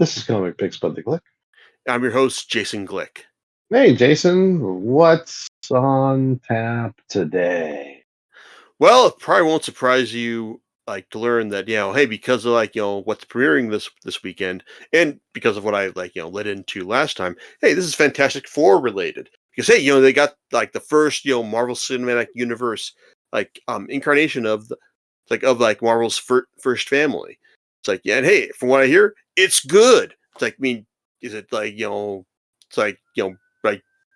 This is Comic Picks by the Click. I'm your host, Jason Glick. Hey, Jason, what's on tap today? Well, it probably won't surprise you to learn that, hey, because of what's premiering this weekend, and because of what I led into last time, hey, this is Fantastic Four related. Because hey, they got the first, Marvel Cinematic Universe incarnation of Marvel's first family. It's and hey, from what I hear, it's good. It's I mean, is it it's like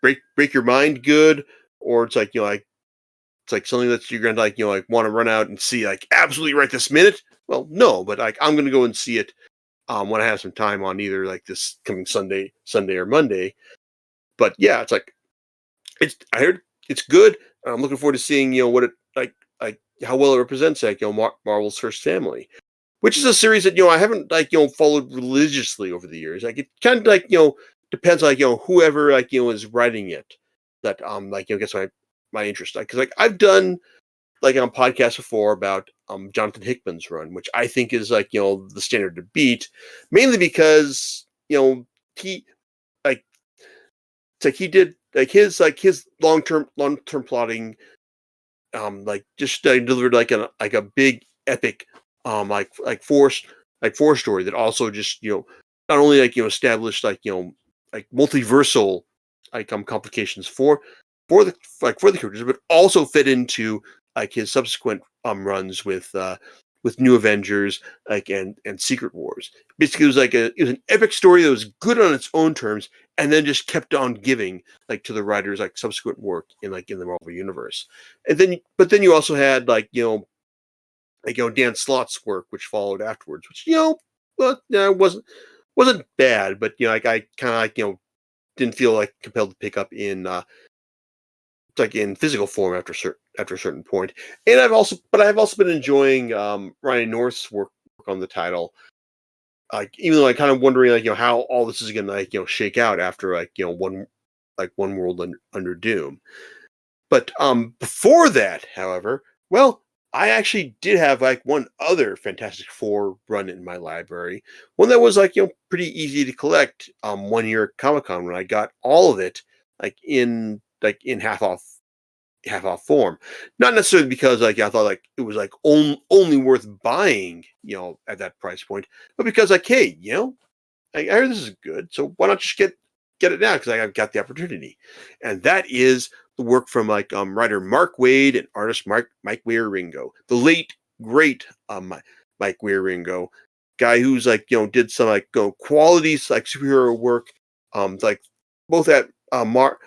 break your mind good, or it's it's something that you're gonna want to run out and see absolutely right this minute. Well, no, but I'm gonna go and see it when I have some time on either this coming Sunday or Monday. But yeah, I heard it's good. I'm looking forward to seeing what it like how well it represents Marvel's first family, which is a series that I haven't followed religiously over the years. It kind of depends whoever is writing it that gets my interest. Because I've done on podcasts before about Jonathan Hickman's run, which I think is the standard to beat, mainly because he like he did his long term plotting just delivered a big epic force story that also just not only established multiversal complications for the characters, but also fit into his subsequent runs with New Avengers and Secret Wars. Basically, it was an epic story that was good on its own terms, and then just kept on giving to the writers subsequent work in the Marvel universe. And then you also had Dan Slott's work, which followed afterwards, which wasn't bad, but I kind of didn't feel compelled to pick up in in physical form after a certain point. And I've also been enjoying Ryan North's work on the title. Even though kind of wondering how all this is gonna shake out after one world under Doom. But before that, however, well, I actually did have one other Fantastic Four run in my library, one that was pretty easy to collect. 1 year at Comic-Con when I got all of it in half off form. Not necessarily because I thought it was only worth buying at that price point, but because hey, I heard this is good, so why not just get it now because I've got the opportunity. And that is the work from writer Mark Waid and artist Mike Wieringo, the late great Mike Wieringo, guy who's did some quality superhero work both at Marvel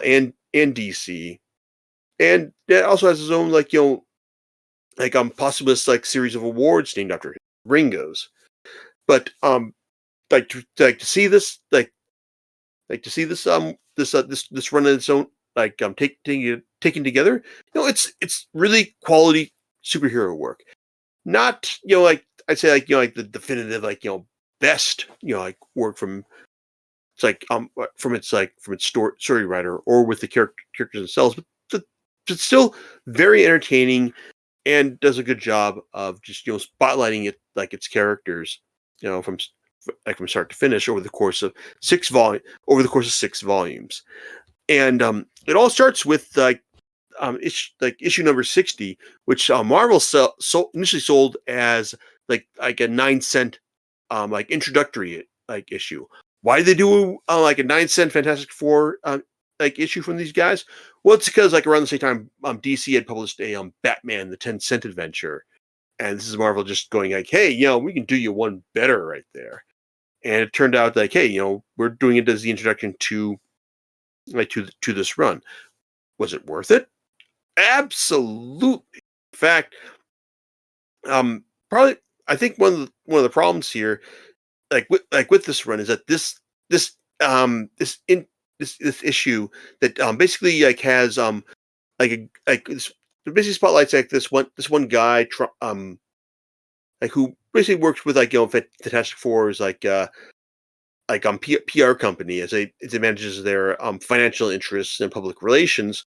and DC, and that also has his own posthumous series of awards named after Ringos. But to see this this run on its own taken together, it's really quality superhero work. Not I'd say the definitive best work from from its story writer or with the characters themselves, but it's still very entertaining and does a good job of just spotlighting it its characters from start to finish over the course of 6 volumes. And it all starts with issue number 60, which Marvel initially sold as a 9-cent introductory issue. Why did they do a 9-cent Fantastic Four issue from these guys? Well, it's because around the same time DC had published a Batman the 10-cent adventure, and this is Marvel just going hey, we can do you one better right there. And it turned out hey, we're doing it as the introduction to to this run. Was it worth it? Absolutely. In fact, probably I think one of the problems here, with this run, is that this issue that basically has this basically spotlights this one guy who basically works with Fantastic Four's PR company as it manages their financial interests and public relations.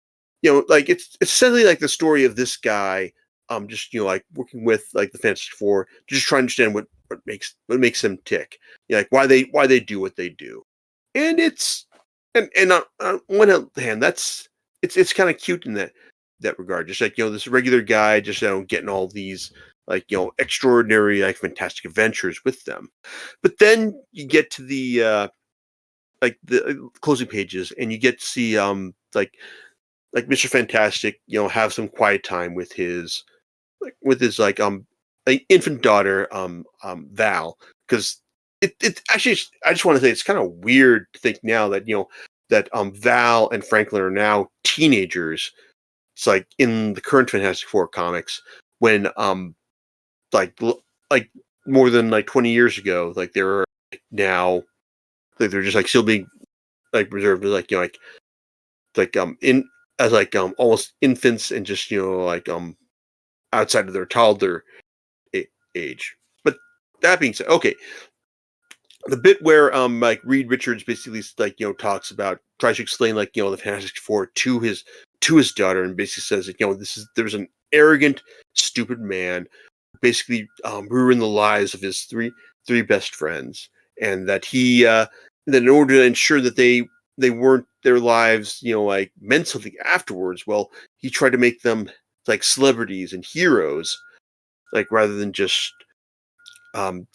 It's essentially the story of this guy just like working with like the Fantastic Four, just trying to understand what makes them tick, like why they do what they do, and it's and on one hand, it's kind of cute in that regard, just like this regular guy just getting all these like extraordinary like fantastic adventures with them, but then you get to the closing pages and you get to see like Mr. Fantastic, have some quiet time with his like infant daughter, Val, because it actually I just want to say it's kind of weird to think now that that Val and Franklin are now teenagers. It's like in the current Fantastic Four comics when like more than like 20 years ago, like they were now like they're just like still being like reserved as like in as like almost infants and just like outside of their toddler age. But that being said, okay, the bit where like Reed Richards basically like tries to explain like the Fantastic Four to his daughter, and basically says that there's an arrogant, stupid man who basically ruined the lives of his three best friends, and that that in order to ensure that they weren't their lives like meant something afterwards, well, he tried to make them like celebrities and heroes, like rather than just um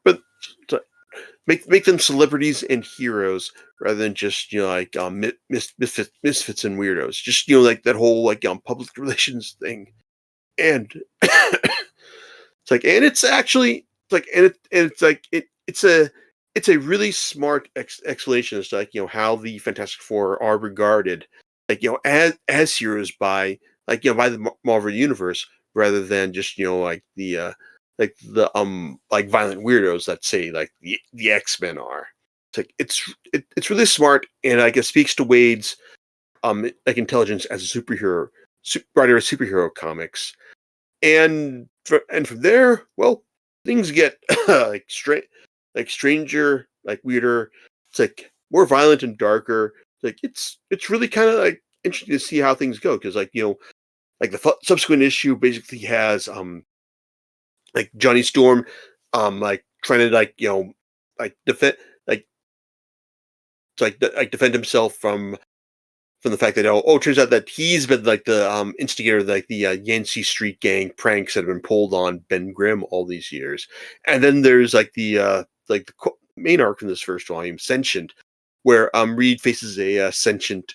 but make them celebrities and heroes rather than just like misfits and weirdos. Just like that whole like public relations thing, and it's like, and it's actually it's like, and it's like it's a really smart explanation as to like how the Fantastic Four are regarded, like as heroes by by the Marvel universe, rather than just like the like violent weirdos that say like the X-Men are. It's like it's really smart, and I guess speaks to Waid's like intelligence as a writer of superhero comics, and from there, well, things get like stranger, like weirder. It's like more violent and darker. Like it's really kind of like interesting to see how things go, because like like the subsequent issue basically has like Johnny Storm like trying to like like defend like like defend himself from the fact that it turns out that he's been like the instigator of like the Yancey Street gang pranks that have been pulled on Ben Grimm all these years. And then there's like the main arc from this first volume, Sentient, where Reed faces a sentient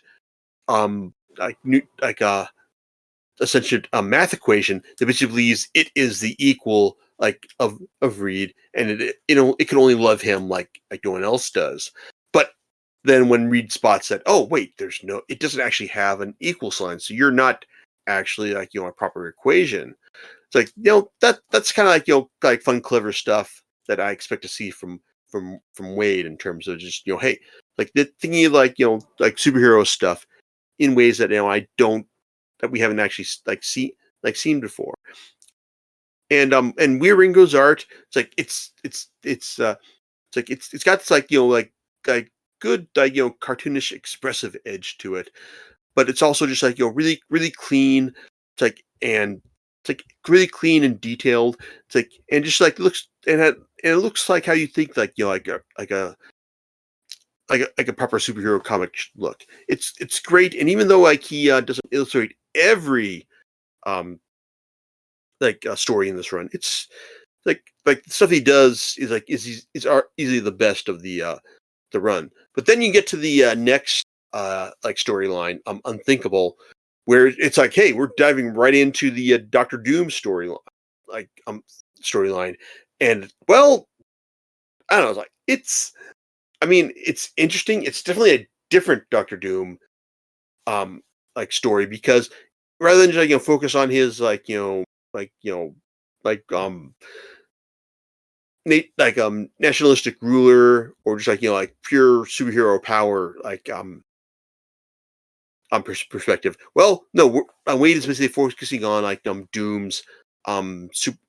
like new like a sentient math equation that basically believes it is the equal like of Reed, and it can only love him like no one else does. But then when Reed spots that, oh wait, it doesn't actually have an equal sign, so you're not actually like a proper equation. It's like that's kind of like like fun, clever stuff that I expect to see from Waid, in terms of just hey, like the thingy like like superhero stuff in ways that I don't that we haven't actually seen before. And Wieringo's art, it's like it's like it's got this like like good like cartoonish expressive edge to it, but it's also just like really clean. It's like and it's like really clean and detailed. It's like, and just like looks and it looks like how you think like like a proper superhero comic should look. It's great, and even though like he doesn't illustrate every um story in this run, it's like the stuff he does is like easily the best of the run. But then you get to the next like storyline, Unthinkable, where it's like, hey, we're diving right into the Doctor Doom storyline, like storyline, and well, I don't know, it's like I mean, it's interesting. It's definitely a different Doctor Doom like story, because rather than just focus on his like like nationalistic ruler, or just like like pure superhero power like perspective. Well, no, Wade is basically focusing on like Doom's super,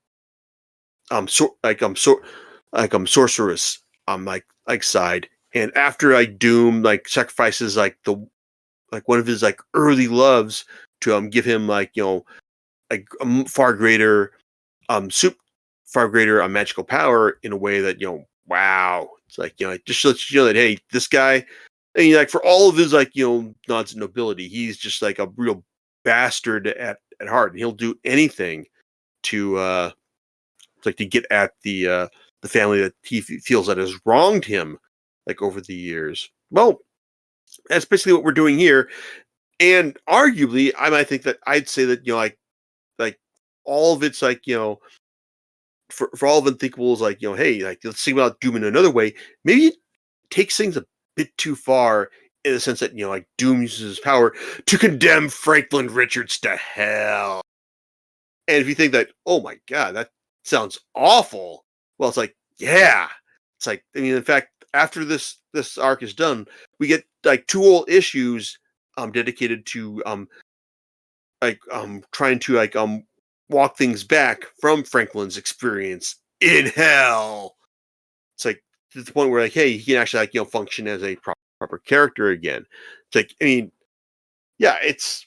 sorceress like side, and after like Doom like sacrifices like one of his like early loves to give him like like far greater soup far greater magical power in a way that wow, it's like it just lets you know that hey, this guy, I mean, like for all of his like nods and nobility, he's just like a real bastard at heart, and he'll do anything to like to get at the family that he feels that has wronged him like over the years. Well, that's basically what we're doing here, and arguably, I might think that I'd say that like all of it's like for all of unthinkable is like hey, like let's think about Doom in another way. Maybe it takes things a bit too far in the sense that like Doom uses his power to condemn Franklin Richards to hell. And if you think that, oh my god, that sounds awful, well, it's like yeah, it's like I mean, in fact, after this arc is done, we get like two whole issues dedicated to trying to walk things back from Franklin's experience in hell. It's like to the point where like, hey, he can actually like function as a proper character again. It's like I mean, yeah, it's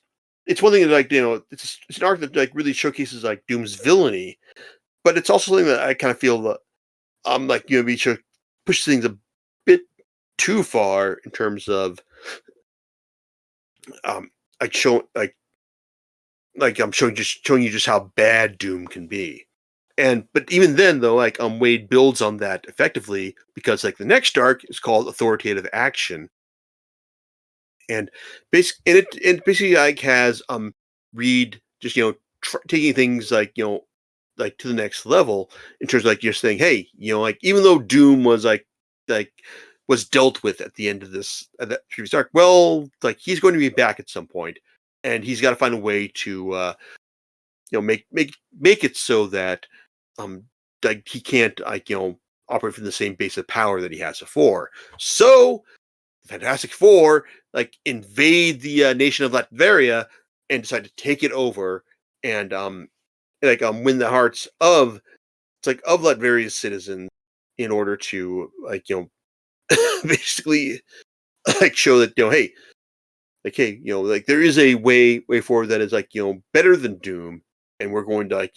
one thing that like it's an arc that like really showcases like Doom's villainy, but it's also something that I kind of feel that like we should push things a bit too far in terms of um like show like I'm showing you just how bad Doom can be. And but even then though, like Waid builds on that effectively because like the next arc is called Authoritative Action. And it basically like has Reed just taking things like like to the next level in terms of like you're saying, hey, like even though Doom was like was dealt with at the end of this at that previous arc, well, like he's going to be back at some point, and he's got to find a way to make it so that um like he can't like operate from the same base of power that he has before. So the Fantastic Four like invade the nation of Latveria and decide to take it over and win the hearts of it's like of Latveria's citizens in order to like basically like show that hey like hey like there is a way forward that is like better than Doom, and we're going to like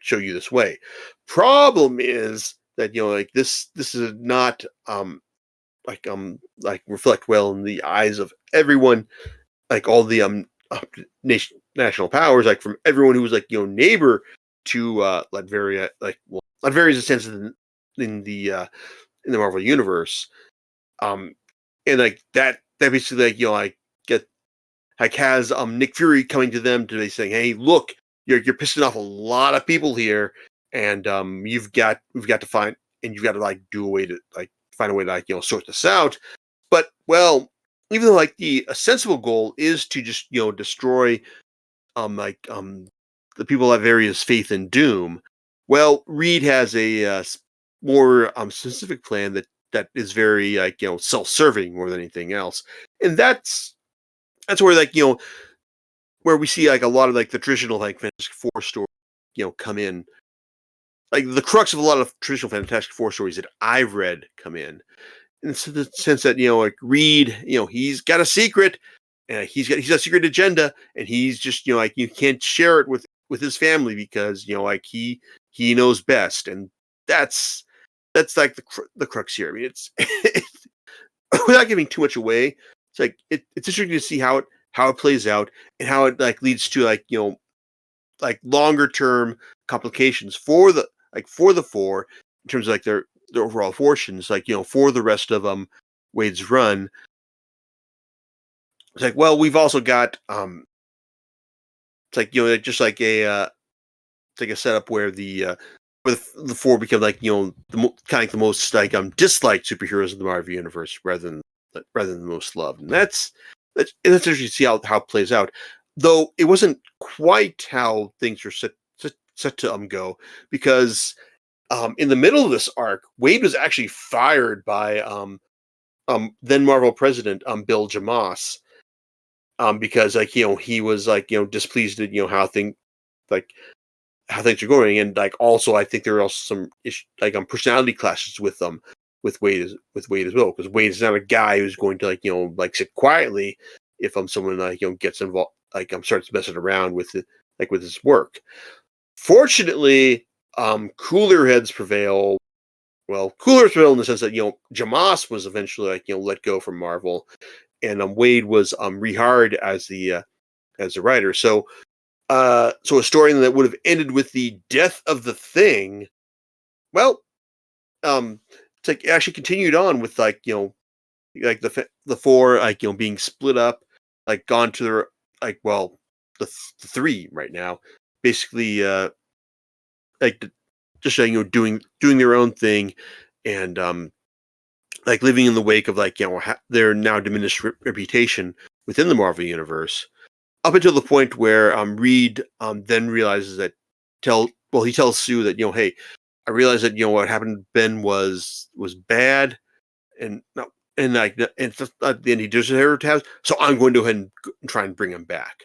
show you this way. Problem is that like this is not like reflect well in the eyes of everyone, like all the national powers, like from everyone who was like neighbor to Latveria. Like well, Latveria is a sense in the Marvel universe, um, and like that basically like like get like has Nick Fury coming to them to be saying, hey, look, you're pissing off a lot of people here, and we've got to find and you've got to like do a way to like find a way to like sort this out. But well, even though like the sensible goal is to just destroy like the people that have various faith in Doom, well, Reed has a more specific plan that is very like self-serving more than anything else, and that's where like where we see like a lot of like the traditional like Fantastic Four stories come in, like the crux of a lot of traditional Fantastic Four stories that I've read come in the sense that like Reed, he's got a secret, and he's got a secret agenda, and he's just like you can't share it with his family because like he knows best, and that's like the crux here. I mean, it's without giving too much away, it's like it's interesting to see how it plays out and how it like leads to like like longer term complications for the four in terms of like their overall fortunes, like for the rest of Wade's run. It's like, well, we've also got it's like just like a it's like a setup where the four become like kind of like the most like disliked superheroes in the Marvel universe rather than the most loved, and that's interesting to see how it plays out. Though it wasn't quite how things were set to go, because in the middle of this arc, Wade was actually fired by then Marvel president Bill Jamas, because like he was like displeased at like how things are going, and like also I think there are also some like personality clashes with Wade as well, because Wade is not a guy who's going to like like sit quietly if someone like gets involved, like starts messing around with like with his work. Fortunately, cooler heads prevail. Well, cooler heads prevail in the sense that Jamas was eventually let go from Marvel, and Waid was rehired as the writer. So a story that would have ended with the death of the Thing. Well, it's like it actually continued on with like the four being split up, like gone to their the three right now, basically like just doing their own thing, and like living in the wake of their now diminished reputation within the Marvel universe, up until the point where Reed then realizes that he tells Sue that hey, I realize that what happened to Ben was bad, and no, and and at the end he deserved to have, so I'm going to go ahead and try and bring him back.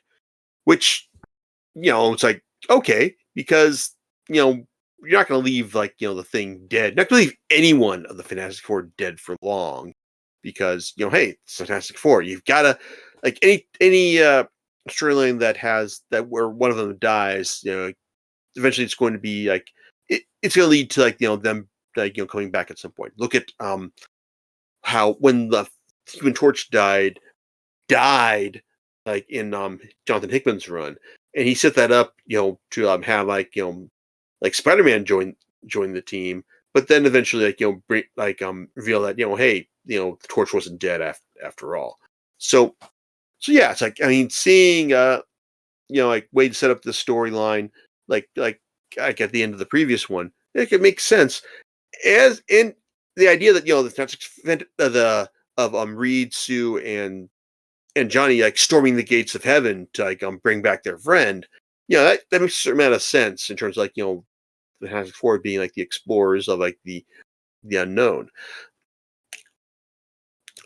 Which it's like, okay, because you're not going to leave the Thing dead. Not going to leave anyone of the Fantastic Four dead for long, because hey, it's Fantastic Four. You've got to like any storyline that where one of them dies. Eventually it's going to be it's going to lead to them coming back at some point. Look at how when the Human Torch died like in Jonathan Hickman's run, and he set that up to have like Spider-Man join the team, but then eventually reveal that hey, the Torch wasn't dead after all. So yeah, it's like, I mean, seeing like Waid set up the storyline like at the end of the previous one, it makes sense, as in the idea that the of Reed, Sue, and Johnny like storming the gates of heaven to bring back their friend. That makes a certain amount of sense in terms of the Fantastic Four being like the explorers of the unknown.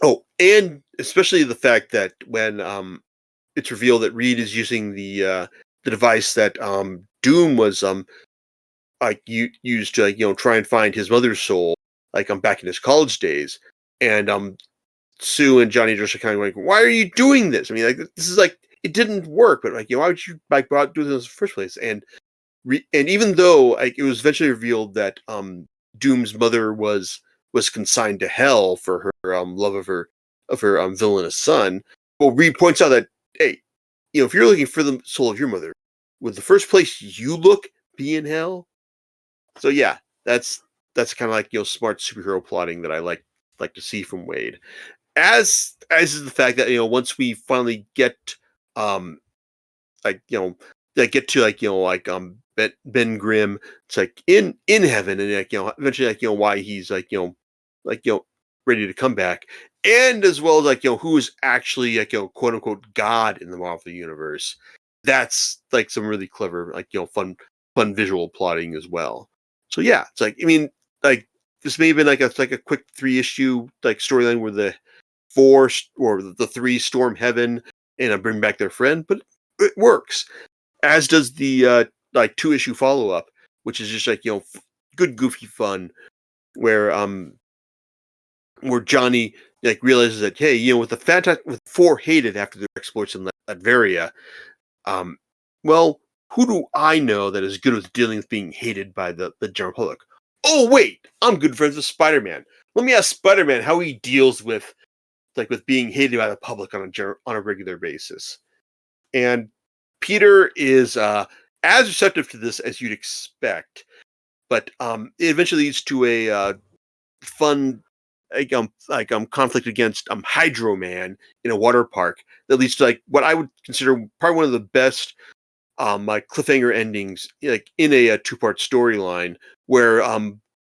Oh, and especially the fact that when it's revealed that Reed is using the device that Doom was used to try and find his mother's soul back in his college days, and Sue and Johnny just are kind of like, why are you doing this? I mean, like, this is like, it didn't work, but why would you do this in the first place? And even though it was eventually revealed that Doom's mother was consigned to hell for her love of her villainous son, well, Reed points out that hey, if you're looking for the soul of your mother, would the first place you look be in hell? So yeah, that's kind of smart superhero plotting that I like to see from Waid. As is the fact that once we finally get um like get to Ben Grimm, it's like in heaven, and eventually why he's like ready to come back, and as well as who is actually quote unquote God in the Marvel universe. That's like some really clever fun visual plotting as well. So yeah, it's like, I mean, like, this may have been like a quick 3-issue storyline where the four or the three storm heaven and bring back their friend, but it works. As does the 2-issue follow up, which is just good goofy fun, where Johnny realizes that hey, with with four hated after their exploits in Latveria, um, well, who do I know that is good with dealing with being hated by the general public? Oh wait, I'm good friends with Spider-Man. Let me ask Spider-Man how he deals with with being hated by the public on a regular basis. And Peter is as receptive to this as you'd expect, but it eventually leads to a fun conflict against Hydro Man in a water park that leads to what I would consider probably one of the best cliffhanger endings in a 2-part storyline, where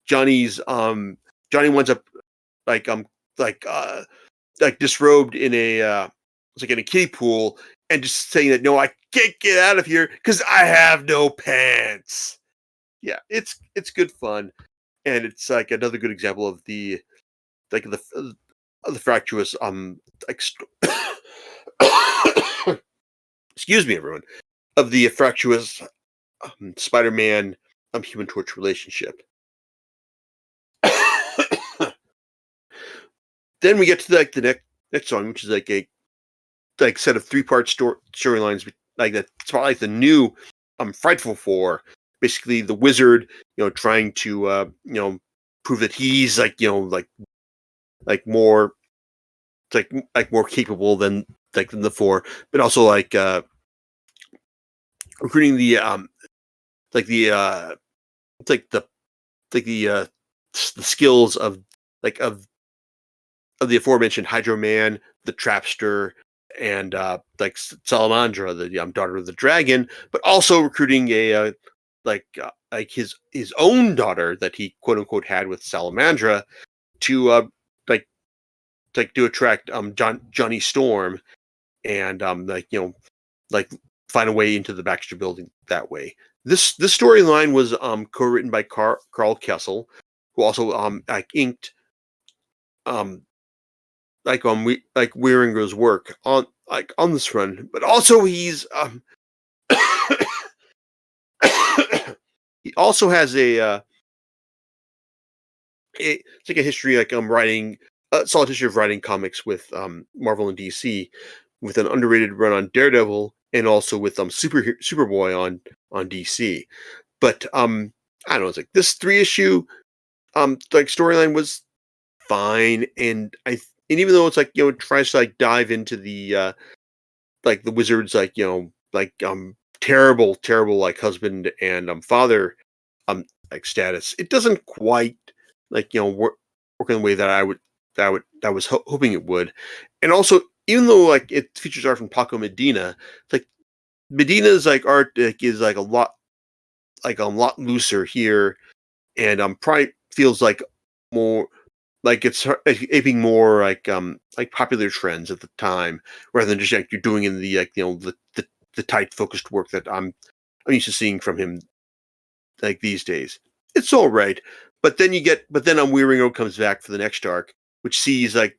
Johnny winds up like um like uh disrobed in a it's like in a kiddie pool, and just saying that no, I can't get out of here because I have no pants. Yeah, it's good fun, and it's like another good example of the fractious excuse me, everyone, of the fractious Spider-Man Human Torch relationship. Then we get to the next song, which is a set of 3-part storylines that spotlight the new Frightful Four. Basically, the wizard, trying to prove that he's more more capable than than the four, but also recruiting the like the like the the skills of like of the aforementioned Hydro Man, the Trapster, and Salamandra, the daughter of the dragon, but also recruiting a his own daughter that he quote unquote had with Salamandra to like to attract Johnny Storm and like find a way into the Baxter building that way. This storyline was co-written by Carl Kessel, who also inked um Wieringo's work on this run, but also he's he also has it's like a history writing a solid history of writing comics with Marvel and DC, with an underrated run on Daredevil and also with Superboy on DC. But I don't know, it's like this 3 issue storyline was fine, and and even though it's it tries to dive into the the wizard's terrible husband and father status, it doesn't quite work in the way that I was hoping it would. And also, even though it features art from Paco Medina, it's Medina's art is a lot looser here, and probably feels more it's aping more popular trends at the time, rather than just you're doing in the the tight focused work that I'm used to seeing from him these days. It's all right, but then Wieringo comes back for the next arc, which sees a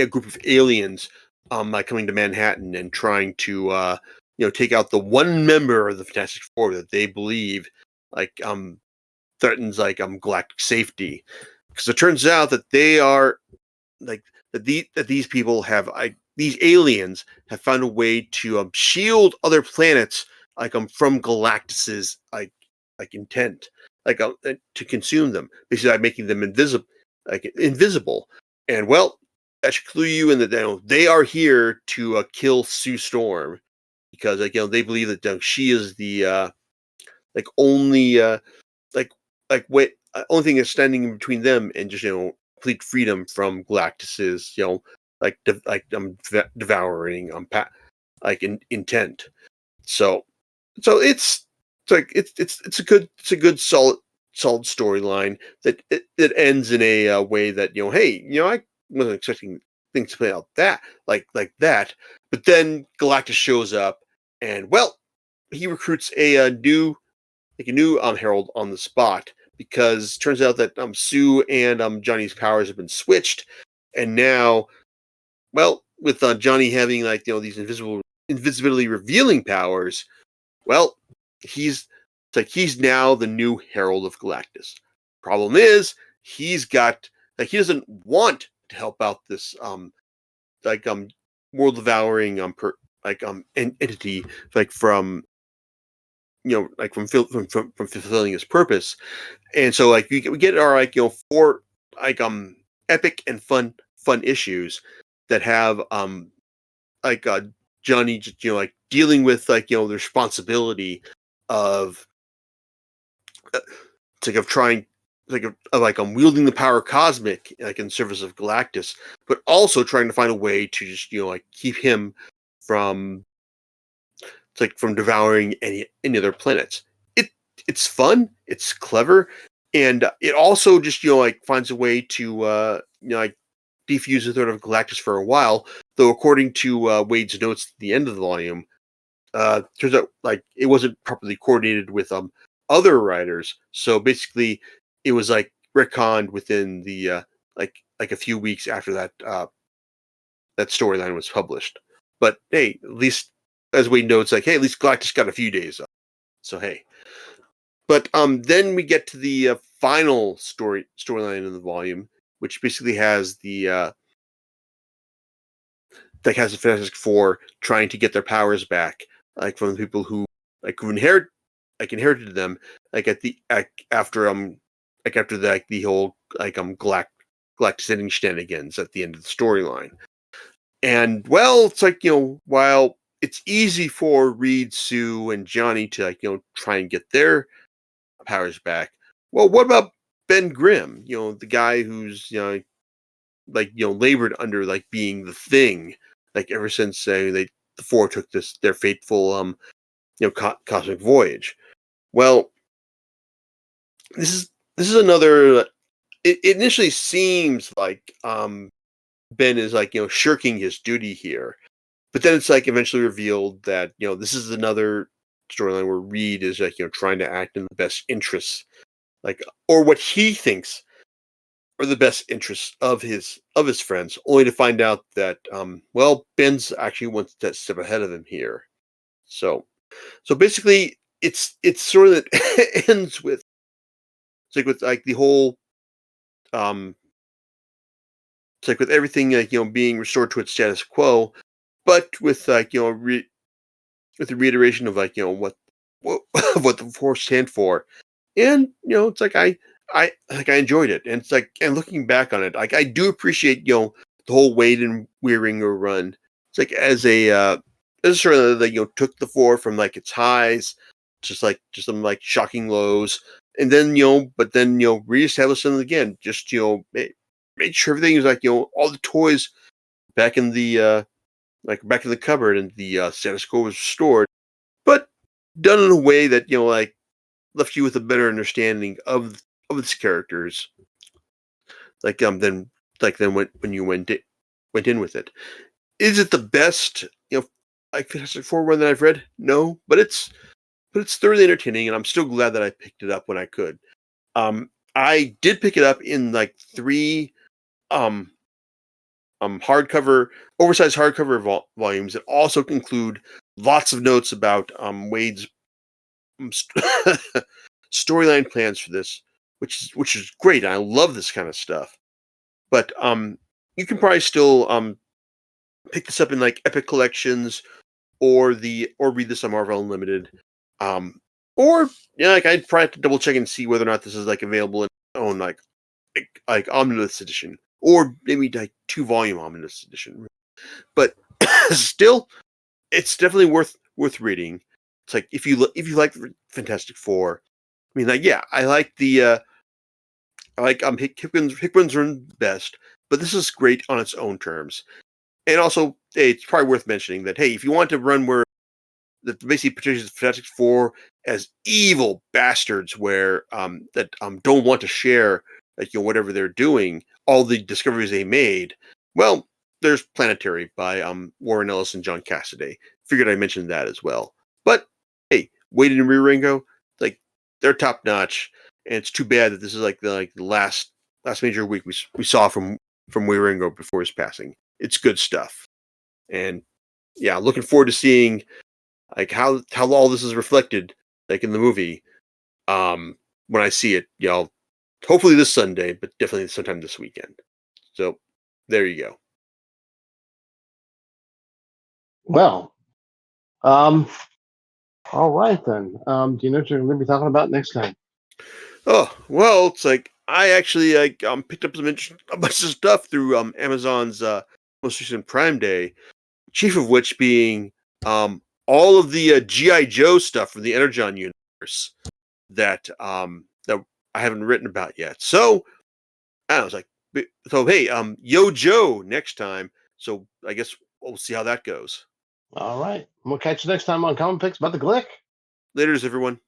group of aliens coming to Manhattan and trying to take out the one member of the Fantastic Four that they believe threatens galactic safety, because it turns out that they are that these people have these aliens have found a way to shield other planets from Galactus's intent to consume them, basically making them invisible. And well, that should clue you in that they are here to kill Sue Storm, because they believe that she is the only like wait only thing that's standing in between them and just complete freedom from Galactus's devouring intent. So it's a good solid storyline that it ends in a way that hey, I wasn't expecting things to play out that, but then Galactus shows up, and well, he recruits a new herald on the spot, because turns out that Sue and Johnny's powers have been switched, and now, well, with Johnny having these invisibility revealing powers, well, he's he's now the new Herald of Galactus. Problem is, he doesn't want to help out this world devouring entity from from fulfilling his purpose. And so we get our 4 epic and fun issues that have Johnny just dealing with the responsibility of of trying wielding the power cosmic in service of Galactus, but also trying to find a way to just keep him from from devouring any other planets. It's fun, it's clever, and it also just finds a way to defuse the threat of Galactus for a while. Though according to Waid's notes at the end of the volume, turns out it wasn't properly coordinated with other writers. So basically, it was retconned within the a few weeks after that storyline was published. But hey, at least as we know, it's hey, at least Galactus got a few days up. So hey. But then we get to the final storyline in the volume, which basically has the Fantastic Four trying to get their powers back like from the people who like who inherited them, like at the after like after the, like the whole like galactic ending shenanigans at the end of the storyline. And well, it's like, while it's easy for Reed, Sue, and Johnny to like, try and get their powers back. Well, what about Ben Grimm? The guy who's like labored under like being the thing, like ever since the four took their fateful cosmic voyage. Well, this is another. It initially seems like Ben is like shirking his duty here, but then it's like eventually revealed that this is another storyline where Reed is like trying to act in the best interests, like, or what he thinks are the best interests of his friends, only to find out that well, Ben's actually one step ahead of him here. So basically, it's sort of that ends with it's like with like the whole um it's like with everything like being restored to its status quo, but with like with the reiteration of like what what the force stand for, and it's like I enjoyed it, and it's like, and looking back on it, like I do appreciate the whole Waid and Wieringo run. It's like as a sort of that took the four from like its highs, just some like shocking lows, and then but then reestablished them again, just made sure everything is like all the toys back in the back in the cupboard, and the status quo was restored, but done in a way that like left you with a better understanding of its characters, like than when you went in with it. Is it the best like Fantastic Four one that I've read? No, but it's thoroughly entertaining, and I'm still glad that I picked it up when I could. I did pick it up in like three um hardcover, oversized hardcover volumes that also include lots of notes about Wade's storyline plans for this, which is great. I love this kind of stuff. But you can probably still pick this up in like Epic Collections, or read this on Marvel Unlimited. Um, or like I'd probably have to double check and see whether or not this is like available in its own like omnibus edition, or maybe like 2-volume omnibus edition. But still, it's definitely worth reading. It's like if you like Fantastic Four, I mean, like, yeah, I like the I like Hickman's run best, but this is great on its own terms. And also, hey, it's probably worth mentioning that, hey, if you want to run where that basically portrays Fantastic Four as evil bastards, where that don't want to share like whatever they're doing, all the discoveries they made. Well, there's Planetary by Warren Ellis and John Cassaday. Figured I mentioned that as well. But hey, Waid and Wieringo, like, they're top notch, and it's too bad that this is like the last major week we saw from Wieringo before his passing. It's good stuff, and yeah, looking forward to seeing like how all this is reflected like in the movie when I see it, hopefully this Sunday, but definitely sometime this weekend. So there you go. Well, um, all right then. Do you know what you're going to be talking about next time? Oh well, it's like I actually like picked up a bunch of stuff through Amazon's most recent Prime Day, chief of which being all of the GI Joe stuff from the Energon universe that I haven't written about yet. So I was like, so hey, Yo Joe next time. So I guess we'll see how that goes. All right. We'll catch you next time on Common Picks about the Glick. Later's everyone.